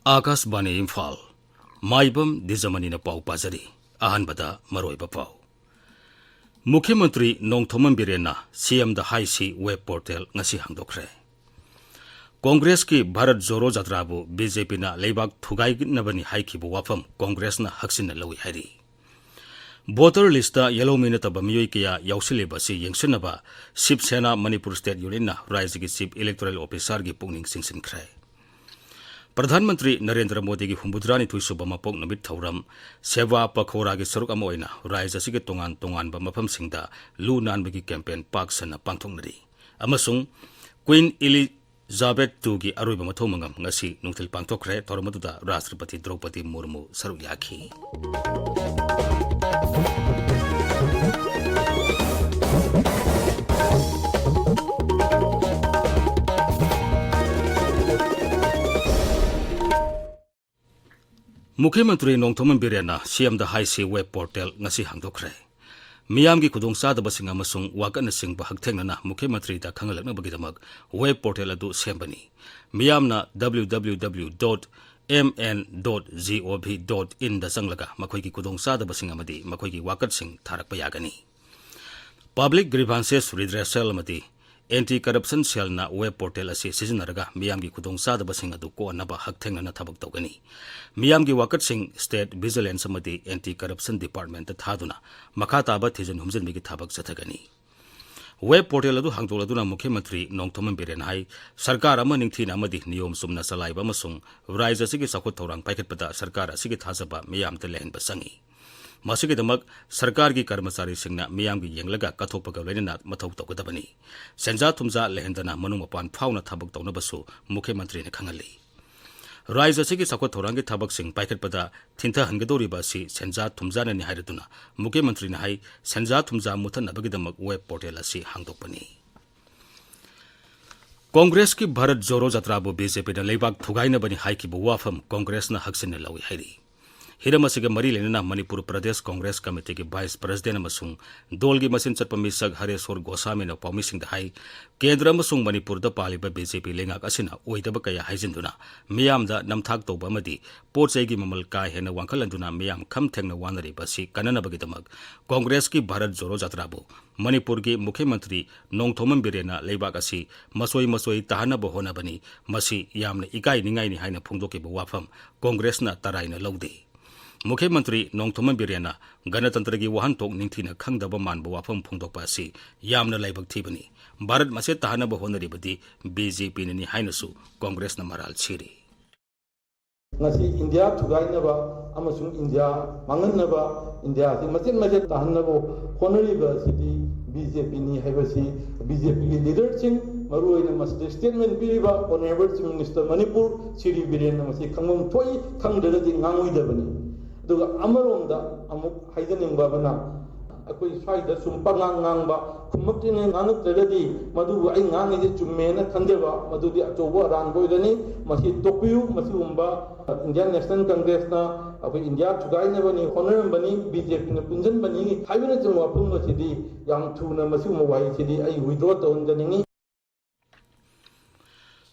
आकाशवाणी इम्फाल माइबम दिजमनीना पाउ पाजरी अहनबदा मरोइबा पाउ मुख्यमंत्री नोंथोमम बिरेना सीएम द हाईसी वेब पोर्टल ngasi हांगदोखरे कांग्रेस की भारत जोरो जात्राबु बीजेपी ना लेबाक थुगाइनबनी हाइखिबु वाफम कांग्रेस ना हक्सिन लौइ हाइरी वोटर लिस्ट येलो मिनटब मियोइ किया याउसिलेबसी यंगसनबा शिवसेना मणिपुर स्टेट यूनियन ना राज्य की चीफ इलेक्टोरल ऑफिसर की पुंगनिंग सिंसिनख्रे प्रधानमंत्री नरेंद्र मोदी की हुंबुद्रानी थुइसुब मपोक नमित थौरम सेवा पखोरा की सरुक अमा ओइना राज्य असि के तोंगान तोंगानबा मफमसिंगदा लू नानबगी कैंपेन पाक सना पांथोंनरी अमसुंग क्वीन एलिजाबेथ II की अरोइबा मथौमंगम ngasi नुंथल पांथोखरे थौरमदुदा राष्ट्रपति द्रौपदी मुर्मू सरुक याखी मुख्यमंत्री नोंथोमम बिरेना सीएम द हाईसी वेब पोर्टल ngasi हांगदोखरे मियाम की खुदोंग सादबसिंग अमसुंग वाकनसिंग बहक्थेंगना मुख्यमंत्री दा खंगलकनबगिदमक वेब पोर्टल अदु सेंबनी मियामना www.mn.gov.in दा संगलगा मखोई की खुदोंग सादबसिंग अमदी मखोई की वाकतसिंग थारकपा यागनी पब्लिक ग्रीवांसेस रिड्रेसल अमदी एंटी करप्शन सेल ना वेब पोर्टल असी सिजनरगा मियाम की खुदोंग सादबसिंग अदु कोनबा हक्थेंगना थबक तौगनी मियाम की वाकतसिंग स्टेट विजिलेंस अमदी एंटी करप्शन डिपार्टमेंट थादुना मखाताबा थिजन हुमजन की थबक जथगनी वेब पोर्टल अदु हांगदोलदुना मुख्यमंत्री नोंथोमम बिरेन हाई सरकार अमा निंगथीना अमदी नियम सुमना सलाइबा अमसुंग राज्य असिगी सखोत थौरांग पाइखतपदा सरकार असिगी थाजबा मियाम त लेहनबा संगी मसिगिदमक सरकार की कर्मचारी सिंगना मियाम की येंगलगा कथोपगा लोइना मथौ तौगदबनी सेंजा थुमजा लेहनदना मनु मपान फाउना थबक तौनबसु मुख्यमंत्री ने खंगली राज्य असिगी सखोत थौरांग की थबक सिंग पाइखतपदा थिंथा हंगदोरिबा सि सेंजा थुमजा ने हाइरदुना मुख्यमंत्री ने हाई सेंजा थुमजा मुथनबगिदमक वेब पोर्टल असी हांगदोकपनी कांग्रेस की भारत जोरो जात्राबु बीजेपी ने लेबाक थुगाइनबनी हाइखिबु वाफम कांग्रेस ना हक्सिन लौइ हाइरी हिरम असिगे मरी लेना मणिपुर प्रदेश कांग्रेस कमिटी की वाइस प्रेसिडेंट अमसुंग दोल की मसिन चटप मिसक हरेश्वर गोस्वामी ने पाउमिसिंग हाई केंद्र अमसुंग मणिपुर द पालिबा बीजेपी लेंगाक असिना ओइदब कया हाइजिंदुना मियाम दा नमथाक तौबा अमदी पोचै की ममल का हेन वांखलंदुना मियाम खम थेंगना वानरिबसी कननबगिदमक कांग्रेस की भारत जोरो जात्राबु मणिपुर की मुख्यमंत्री नोंथोमम बिरेना लेबाक असि मसोई मसोई ताहनब होनबनी मसी यामना इकाई निंगाइनी हाइना फोंदोकिबु वाफम कांग्रेसना तराइना लौदे मुख्यमंत्री नोंथोमम बिरेना गणतंत्र की वहानथोक निंथीना खंगदब मानब वाफम फोंदोकपा असि यामना लाइबक थीबनी भारत मसे ताहनब होनरिबदी बीजेपी ने हाइनसु कांग्रेस न moral छिरी ngasi india thugainaba amasung india manganaba india si machin machin tahanabo honoriba sidi bjp ni haibasi bjp ki leader sing maruina mas statement biriba honorable chief minister manipur siri biren masi khangom thoi khangdadi ngangoidabani aduga amaronda amuk haijaningba bana akoi swaida sum pangang ngangba khumuktin nganuk tadadi madu ai ngangi chummena khandeba madudi achoba ran boidani masi topiu masi umba Indian national Congress ना अब India थुगाई ने बनी honour बनी BJP ने पुंजन बनी हाइबने जों वाफुम सिदी याम थुना मसु मवाई सिदी आई withdraw तौन जनिंगी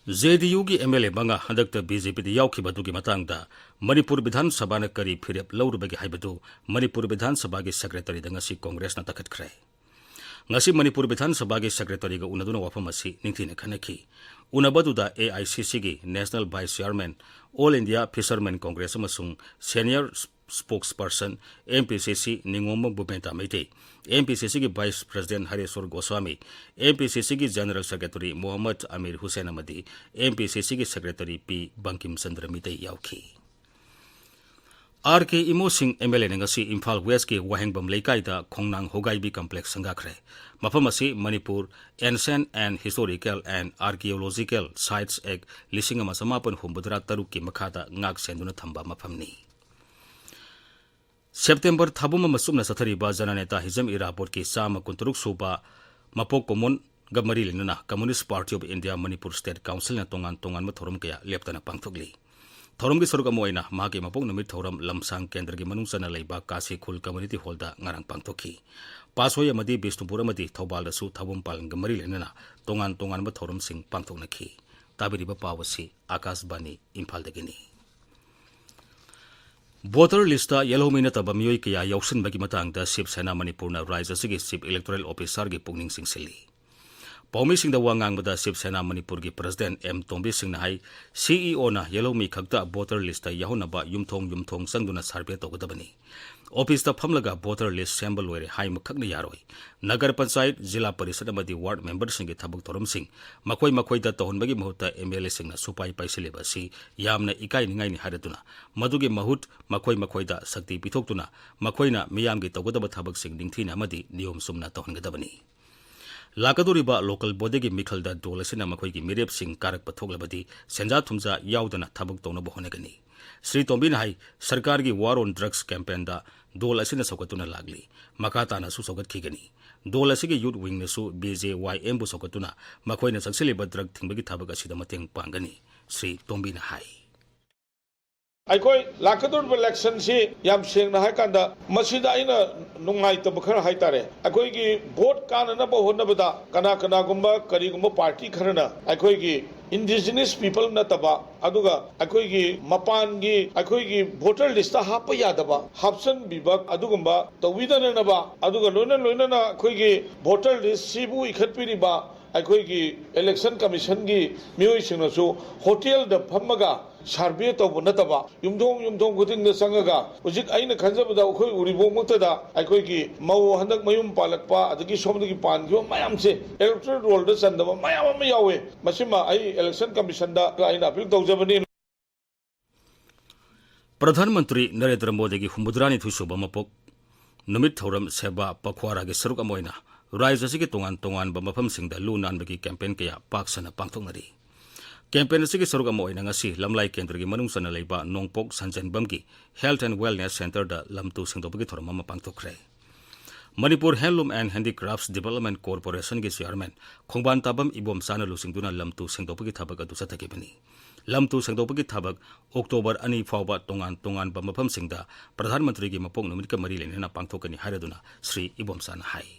जेडीयू की एमएलए बंगा हदक्त बीजेपी दी याउखी बदुगी मतंगदा मणिपुर विधानसभा ने करी फिरेप लौरबगे हाइबदु मणिपुर विधानसभा की सेक्रेटरी दंगसी कांग्रेस ना तखतखरे ngasi मणिपुर विधानसभा की सेक्रेटरी का उनदुना वाफम असि निंथीने खनखी उनबदुदा एआईसीसी की national vice chairman all India fisherman Congress अमसुंग senior spokesperson MPCC Ningom Bubenta Meitei MPCC की vice president Hareshwar Goswami MPCC की जनरल सेक्रेटरी मोहम्मद अमीर हुसैन अमदी एमपीसीसी की सेक्रेटरी पी बंकिम चंद्र मितई याउखी आरके इमो सिंह एमएलए ने ngasi इम्फाल वेस्ट की वाहेंगबम लेकाइदा खोंगनांग होगाइबी कॉम्प्लेक्स संगाखरे मफम असि Manipur ancient and historical and archaeological sites act 1973 की मखादा ngak सेंदुना थंबा मफमनी सेप्टेम्बर थाबुम मसुमना सथरिबा जननेता हिजम इरापोर्ट की साम 23 सुबा मपोक कोमोन गमरी लेना communist party of India Manipur state council ने तोंगान तोंगान में थोरम कया लेप्तना पांथोगली थौरम की सरुक अमोइना मागे मपोक नुमित थौरम लमसांग केंद्र की मनुंग लेबा काशी खुल कम्युनिटी हॉल दा ngarang पांगथोखी पासोय अमदी बिष्णुपुर अमदी थौबाल दसु थबुम पालन मरी लेना तोंगान तोंगान ब थौरम सिंह पांगथोनखी ताबिरिबा पावसी आकाशवाणी इम्फाल दगिनी वोटर लिस्ट येलो मीन तब मियोय कया यौसनबगी मतंगदा शिव सेना मणिपुरना राज्य असगी चीफ इलेक्टोरल ऑफिसर की पुगनिंग सिंगसिली पौमी सिंह वांगांगबदा शिव सेना मणिपुर की प्रेसिडेंट एम तोंबी सिंह हाई सीईओ ना येलो मी खक्ता वोटर लिस्ट याहुनबा युमथोंग संगदुना सर्वे तौगदबनी ऑफिस ता फमलगा वोटर लिस्ट सेंबल लोरे हाई मखकना यारोय नगर पंचायत जिला परिषद अमदी वार्ड मेंबर सिंह की थबक थोरम सिंह मखोय मखोयदा तौहनबगी महुता एमएलए सिंह सुपाई पैसिलेबसी यामना इकाई निंगाई हारदुना मदुगे महुत मखोय मखोयदा शक्ति पिथोक्तुना मखोयना मियामगी तौगदब थबक सिंह निंगथीना अमदी नियम सुमना तौहनगदबनी लाकदोरिबा लोकल बॉडी की मिखलदा डोल असिना मखोयगी मिरेप सिंह कारक पथोगलबदी सेंजा थुमजा याउदना थबक तौनब होनेगनी श्री तोंबिन हाई सरकार की वार ऑन ड्रग्स कैंपेन दा डोल असिना सौगतुना लागली मकाताना सु सौगतखिगनी डोल असिगे यूथ विंग नसु BJYM बु सौगतुना मखोयना सक्सिलिबा ड्रग थिंबगी थबक असिदा मतेंग पांगनी श्री तोंबिन हाई अखोई लाकदोर इलेक्शन से याम सेंगना है कांदा मसीदा इना नुंगाई तब खर हाई तारे अखोई की वोट काननब होनबदा कना कना गुंबा करीगुंबा पार्टी खरना अखोई की इंडिजिनस पीपल नतबा अदुगा अखोई की मपान की अखोई की वोटर लिस्ट हाप यादबा हाप्सन विभाग अदुगुंबा तविदनबा अदुगा लोइना अखोई की वोटर लिस्ट सिबु इखतपिरिबा अखोई की इलेक्शन कमीशन की मियोई सिंगनसु होटल द फमगा सर्वे तब नतबा युमथोंग खुदिंग संगगा हुजिक अइना खंजबदा अखोई उरिबोंग मक्तदा अखोई की मौ हंदक मयुम पालकपा अदगी सोमदगी पानगियो मयाम से इलेक्टोरल रोल द संदबा मयाम अमा यावे मसिमा आई इलेक्शन कमीशन दा अइना अपील तौजबनी प्रधानमंत्री नरेंद्र मोदी की हुमुद्रानी थुसुब मपोक नुमित थौरम सेवा पखवारा के सरुक अमोइना राज्य के तोंगान तोंगान मफम सिंह लू नानबगी कैंपेन कया पाकसना पांगथोंगरी कैंपेन की सरुक लमलाई केंद्र की मनुंग लेबा नोंगपोक संजनबम की हेल्थ एंड वेलनेस सेंटर दा लमतु सिंगदोबगी थोरम अमा पांगथोखरे Manipur handloom and handicrafts development corporation की चेयरमैन खोंबान ताबम इबोम साना लुसिंगदुना लमतु सिंगदोबगी थबक अदु चथगिबनी लमतु सिंगदोबगी थबक अक्टोबर 2 फाउबा तोंगान तोंगान मफम सिंगदा प्रधानमंत्री की मपोक नुमित का मरी लेना पांगथोकनी हायरदुना श्री इबोम साना हाई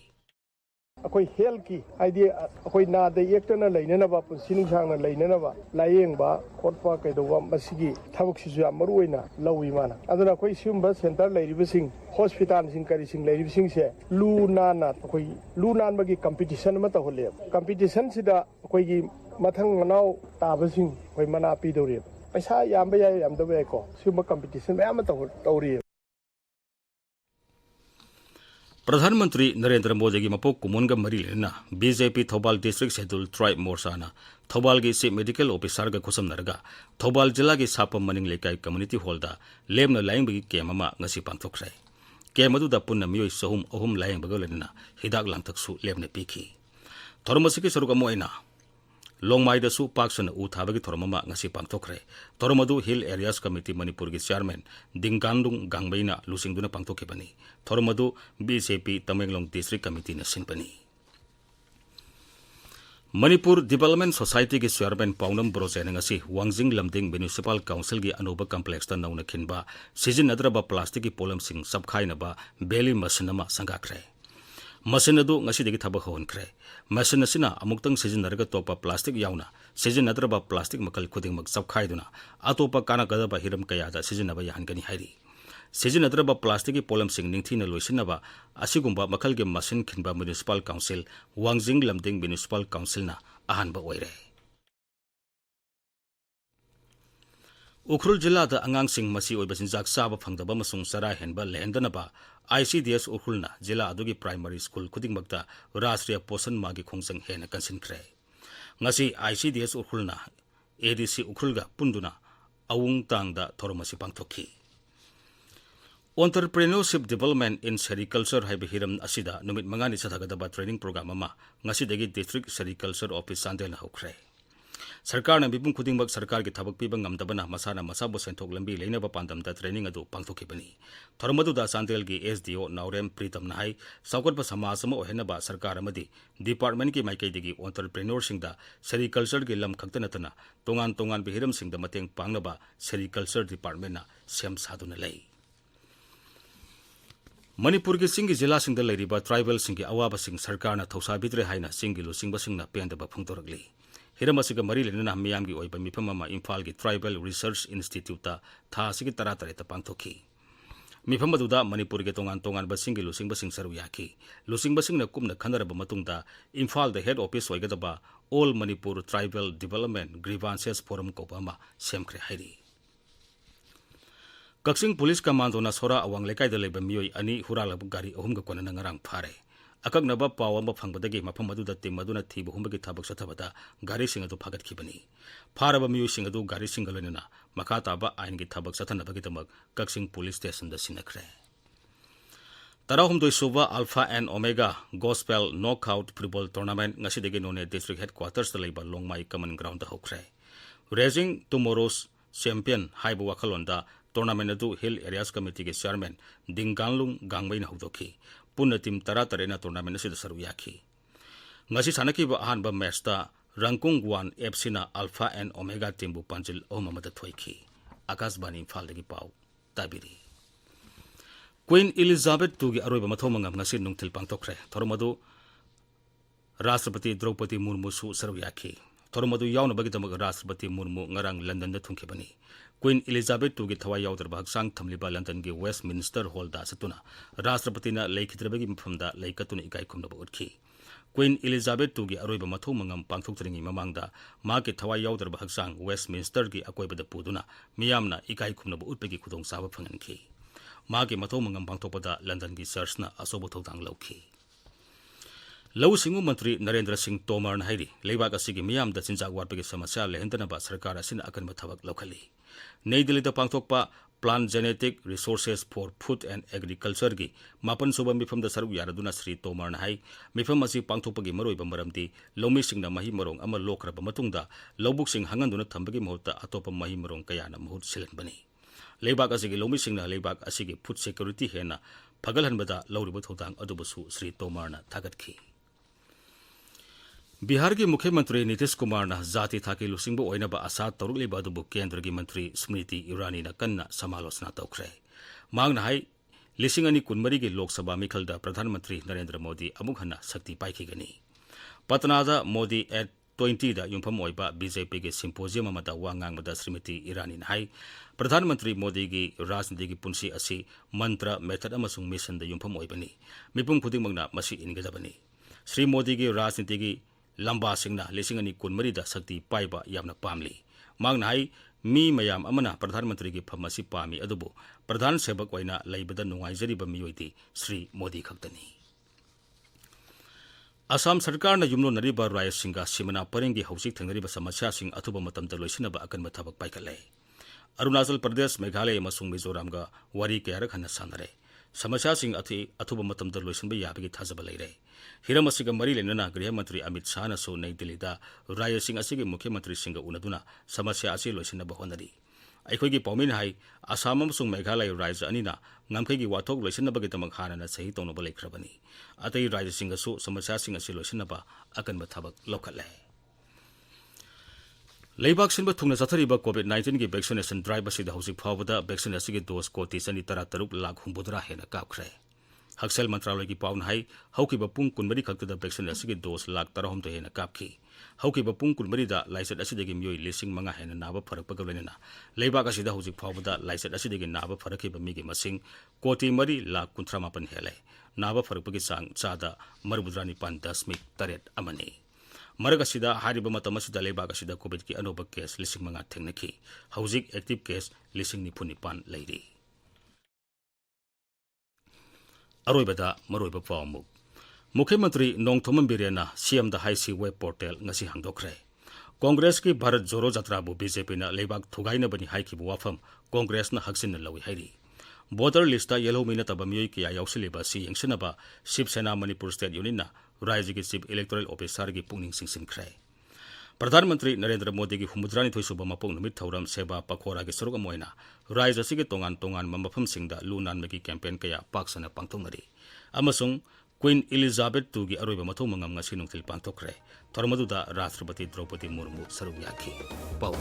अखोई हेल्थ की आइडिया अखोई नाद येक्टना लेननबा पुंसी नुंसांगना लेननबा लायेंबा खोटपा कैदोबा मसिगी थबकसिसु याम मरुओइना लौइ माना अदुना अखोई सिगुंबा सेंटर लेरिबसिंग हॉस्पिटल सिंग करिसिंग लेरिबसिंग से लू नाना अखोई लू नानबगी कंपटीशन म तहोले कंपटीशन सिदा अखोई मथंग मनाव ताबसिंग अखोई मना पीदोरे पैसा याम याय याम दबे को सिगुंबा कंपटीशन मयाम तौरी प्रधानमंत्री नरेंद्र मोदी की मपोक कुमोनग मरी लेना BJP Thoubal district schedule tribe मोर्चाना थौबाल की चीफ मेडिकल ऑफिसर का खुसमनरगा थौबाल जिला की सापम मनिंग लेकाई कम्युनिटी हॉलदा लेमना लायंबगी केम अमा ngasi पांगथोखरे केम अदुदा पुन्ना मियोय सहूम अहुम लायंबगा लेना हिदाक लांथकसु लेमने पीखी थोरमसिकी सरुक अमोइना लोंगमाइदसु पाक्सन उ थाबगी थोरममा ngasi पांगथोखरे थोरमदु हिल एरियाज कमिटी मणिपुर की चेयरमैन दिंगांदुंग गांगबैना लुसिंगदुना पांगथोखेबनी थोरमदु बीजेपी तमेंगलोंग डिस्ट्रिक्ट कमिटी न सिनपनी मणिपुर डेवलपमेंट सोसाइटी की चेयरमैन पाउनम ब्रोजेन वांगजिंग लमदिंग म्युनिसिपल काउंसिल की अनूब कम्प्लेक्स नौना खिनबा सिजिनद्रबा प्लास्टिक की पोलमसिंग सबखाइनबा बेली मशीन अमा संगाख्रे मशीन अदु ngasi थबक होनख्रे मशीन असिना अमुक्तंग सिजिनरगा तोपा प्लास्टिक याउना सिजिनद्रबा प्लास्टिक मकल खुदिंगमक सबखाइदुना अतोपा कानागदबा हिरम कयादा सिजिनबा याहनगनी हाइरी सिजिनद्रबा प्लास्टिक की पोलमसिंग निंगथीना लोइसिनबा असिगुंबा मखल के मशीन खिनबा municipal council Wangjing Lamding municipal काउंसिलना अहानबा ओइरे उखरुल जिला अंगांसिंग मसी ओइबा चिंजाक चाबा फंगदबा मसुंग सरा हेनबा लेहनदनबा ICDS उखरुलना जिला अदुगी प्राइमरी स्कूल खुदिंगमक्ता राष्ट्रीय पोषण मागी खोंजंग हेना कंसिनख्रे ngasi ICDS उखरुलना ADC उखरुलगा पुंदुना अवुंग तांगदा थोरमसी पांगथोखी Entrepreneurship Development in Sericulture हाइबे हिरम असिदा नुमित मंगानी चथागदबा ट्रेनिंग प्रोग्राम अमा ngasi दगी डिस्ट्रिक्ट सेरिकल्चर ऑफिस चांदेलना होख्रे सरकारना मिपुम खुदिंगमक सरकार की थबक पीबा ngamdabana masana masabu senthok lambi leinaba pandamda training adu pangthokibani thormaduda Chandel gi SDO Naurem Pritam nahai saukotpa samaj ama ohenaba sarkar amadi department ki maikaidigi entrepreneur singda sericulture gi lam khaktanatana tongan bihiram singda mateng pangnaba sericulture department na sem saduna lei Manipur ki singi jila singda leiriba tribal singi awaba sing sarkar na thosa bitre haina singi lu singba singna pendaba phungtoragli Hiramasiga mari lenana miyam gi oiba mifam ama Imphal gi Tribal Research Institute ta tha sigi tara ta pangthoki mifam aduda Manipur ge tongan ba singi lusing ba sing saru yaki lusing ba singna kumna khanaraba matungda Imphal the head office oigadaba All Manipur Tribal Development Grievances Forum ko ba semkhre hairi Kaksing Police Commando na sora awang lekai da leba miyoi ani huralab gari ahum ga kona ngarang phare akaknaba paw ama phangbadagi mafam aduda tim aduna thibu humbagi thabak sathabada gari sing adu phagat khibani pharaba miyu sing adu gari singalena makha taba ain gi thabak sathanabagi tamak Kaksing Police Station da sinakre Tarahum doi suba Alpha and Omega Gospel Knockout Football Tournament ngasidagi none district headquarters da leba Longmai Common Ground da hokre Raising Tomorrow's Champion haibu wakhalonda tournament adu Hill Areas Committee ge chairman Dinganglung Gangmai na hudokhi punna tim tara tarena tournament asida saru yaki ngasi sanaki ba ahan ba match ta Rangkung 1 FC na Alpha and Omega team bu panjil omamada thoiki Akashbani Imphal dagi pau tabiri Queen Elizabeth II gi aroiba mathomangam ngasi nungthil pangtokre thormadu Rashtrapati Draupadi Murmu su saru yaki thormadu yauna bagi tamag Rashtrapati Murmu ngarang London da thungkhibani Queen Elizabeth II gi thawai yaudarba haksang thamliba London gi Westminster Hall da satuna Rashtrapati na leikhidrabagi mphumda leikatuna ikai khumnaba utkhi Queen Elizabeth II gi aroiba mathomangam pangthoktaringi mamangda ma ki thawai yaudarba haksang Westminster gi akoibada puduna miyamna ikai khumnaba utpegi khudong saba phangankhi ma ki mathomangam pangthokpada London gi church na asobo thodang lauki Lau Singu Mantri Narendra Singh Tomar na hairi leibak asigi miyam da chinjak warpagi samasya lehendanaba sarkar asina akanba thabak laukhali Nei Delhi da pangthokpa Plant Genetic Resources for Food and Agriculture gi mapan suba mifam da saruk yaraduna Sri Tomar na hai mifam asi pangthokpagi maroiba maramdi lomi singna mahi marong ama lokraba matungda lobuk sing hanganduna thambagi mahutta atopa mahi marong kayana mahut silanbani leibak asigi lomi singna leibak asigi food security hena phagalhanbada lawriba thodang adubusu Sri Tomar na thagatkhi Bihar ki Mukhyamantri Nitish Kumar na jati thaki lusingbo oinaba asa torukliba adubu Kendra gi Mantri Smriti Irani na kanna samalosna tawkhre mangna hai lisingani kunmari gi Lok Sabha mikhalda Pradhan Mantri Narendra Modi amuk hanna sakti paikigani Patna da Modi at 20 da yumpham oiba BJP gi symposium amada wangangmada Smriti Irani na hai Pradhan Mantri Modi gi rajniti gi punsi asi mantra method amasung mission da yumpham oibani mipum khudingmagna masi ingadabani Sri Modi gi rajniti gi lamba singna lisingani kunmari da sakti paiba yamna pamli mangna hai mi mayam amana Pradhan Mantri gi phamasi pami adubu Pradhan Sebak waina laibada nungaijariba miyoiti Sri Modi khaktani Assam Sarkar na yumno nariba Raya Singha Simana Parengi hausik thangnariba samasya sing athuba matamda loisinaba akanba thabak paikale Arunachal Pradesh Meghalaya amasung Mizoram ga wari kayarak hanna sanare samasya sing athuba matamda loisinba yabagi thajaba leire Hiram asiga mari lenana Griha Mantri Amit Shah na so Nai Delhi da Raya Singh asigi Mukhyamantri Singha unaduna samasya asi loisinaba honari Aikhoigi paumin hai Assam amasung Meghalaya Raja anina ngamkhaigi wathok loisinabagi tamak hanana sahi tonaba leikrabani atai Raja Singha su samasya sing asi loisinaba akanba thabak lokhatle Leibak sinba thungna chathariba COVID-19 gi vaccination drive asida hosik phawada vaccine asigi dose koti sani tara taruk lakh humbudra hena kapkhre Haksel Mantralaya gi pawn hai haukiba pung kunmari khakta vaccine asigi dose lakh tarahom to hena kapki haukiba pung kunmari da laiset asidagi miyoi lising manga hena naba pharakpa lenana leibak asida hosik phawada laiset asidagi naba pharakhiba migi masing koti mari lakh 38 hele naba pharakpagi sang chada marbudrani pan 10.8 amani Maragasida hariba matamasida leibakasida COVID ki anoba case lising manga thengnaki hauzik active case lising nipunipan leiri Aroibada maroiba pawmuk Mukhyamantri Nongthoman Birena CM da Haisi web portal ngasi hangdokre Congress ki Bharat Joro Jatra bu BJP na leibak thugaina bani haiki bu wafam Congress na haksin na lawi hairi Voter lista yellow mina taba miyoi kiya yausiliba si yengsinaba Shiv Sena Manipur State Union na Raiji ki Chief Electoral Officer ki pungning singsim kre प्रधानमंत्री नरेंद्र मोदी की 63 सूब मपोंग नुमित थौरम सेवा पखोरा की सरुक Moina राज्य असिगे तोंगान तोंगान मफमसिंगदा लू नानबगी campaign कया पाक्सना पांगथोंगरी अमसुंग queen Elizabeth II की अरोइबा मथौ मंगम ngasi नुंगथिल पांगथोखरे थौरमदुदा राष्ट्रपति द्रौपदी मुर्मू सरुक याखी पाउ